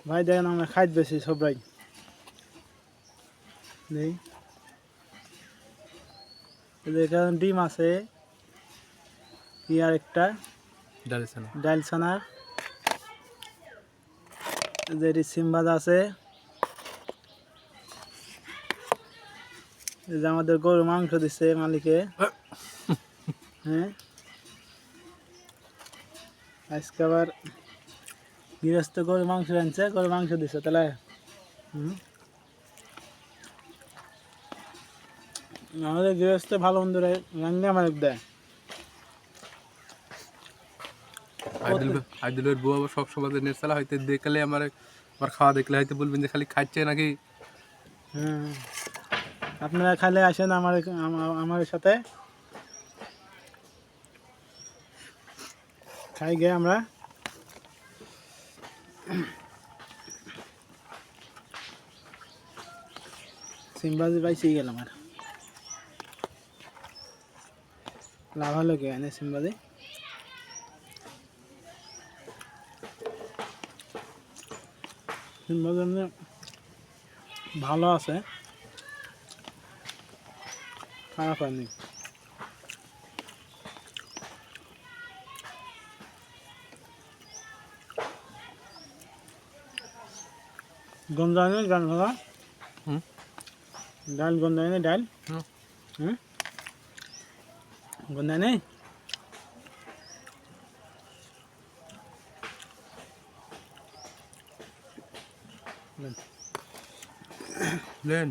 ভাই দেখেন আমরা খাইতে বেশি সবাই নেই এখানে ডিম আছে কি আর একটা ডাল ছানা যে সিম ভাজা আছে এই যে আমাদের গরু মাংস দিচ্ছে মালিকে হ্যাঁ আজকে আবার গৃহস্থ গরু মাংস আনছে গরু মাংস দিচ্ছে তাহলে আমাদের গৃহস্থ ভালো মন্দ রান্না আমার দেয় আইদুলের বউ আবার সব সময় নেশালা হইতে দেখলে আমার খাওয়া দেখলে হয়তো বলবেন যে খালি খাচ্ছে নাকি। হ্যাঁ আপনারা খালে আসেন আমার সাথে খাই গে আমরা সিমবাজি পাইছি গেলাম আর লাভ হলো কে এনে সিমবাজি সিমবাজি ভালো আছে খারাপ হয়নি গন্ধানে ডাল ভাজা ডাল গন্ধানে ডাল গন্ধানে লেন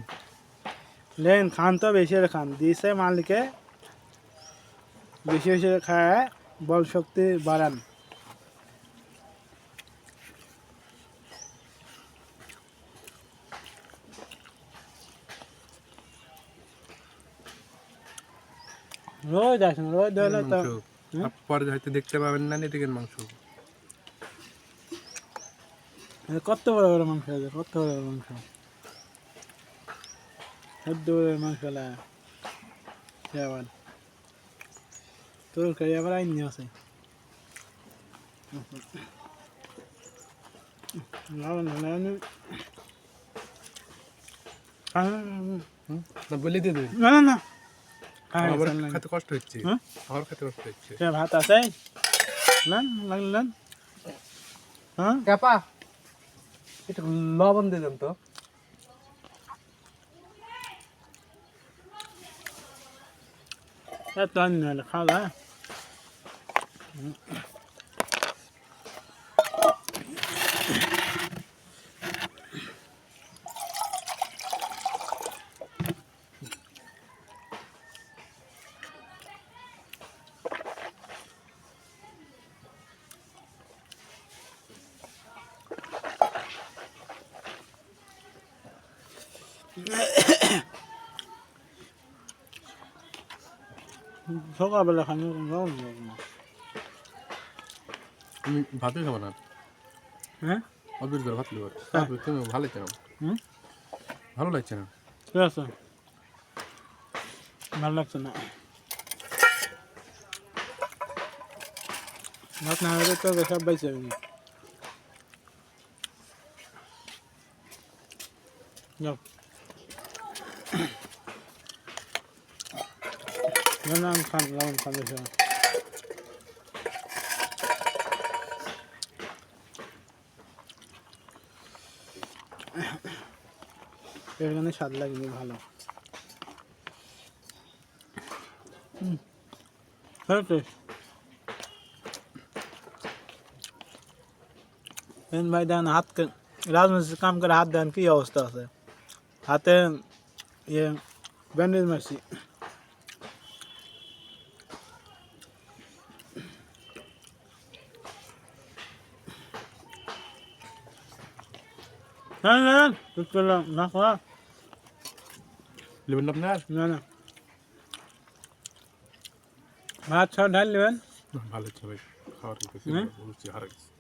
लेन खान तो बेशी खान दिसे मालिके बेशी बेशी खाए बल शक्ति बाड़ान रोज আসেন রোজ দিলে তো পরে হয়তো দেখতে পাবেন না এদিকের মাংস কত বড় বড় মাংস আছে কত বড় বড় মাংস কত বড় মাংস লা কেমন তোর কাছে আবার আইনি আছে না না না না বলে দিয়ে দেবেন না না না আমার খেতে কষ্ট হচ্ছে আমার খেতে কষ্ট হচ্ছে ভাত আছে নেন লাগলেন হ্যাঁ কাপা একটু লবণ দিয়ে দেন তো এত আনলে খাওয়া সকালবেলা খানি আমি ভাতই খাবো না হ্যাঁ অবির করে ভাত লিবার তুমি ভালো লাগছে না ভালো লাগছে না ঠিক আছে ভালো লাগছে না ভাত না হলে তো সব বাইছে যাও না আমি খান লাগান খান বেশি এখানে স্বাদ লাগবে ভালো ভাই দেন হাত রাজমিস্ত্রি কাম করে হাত দেন কি অবস্থা আছে হাতে ইয়ে ব্যান্ডেজ মারছি না না না খাওয়া নেবেন না আপনার না না ভাত ছাড় ঢাল নেবেন ভালো হচ্ছে ভাই খাওয়ার কিছু বলছি হারা গেছে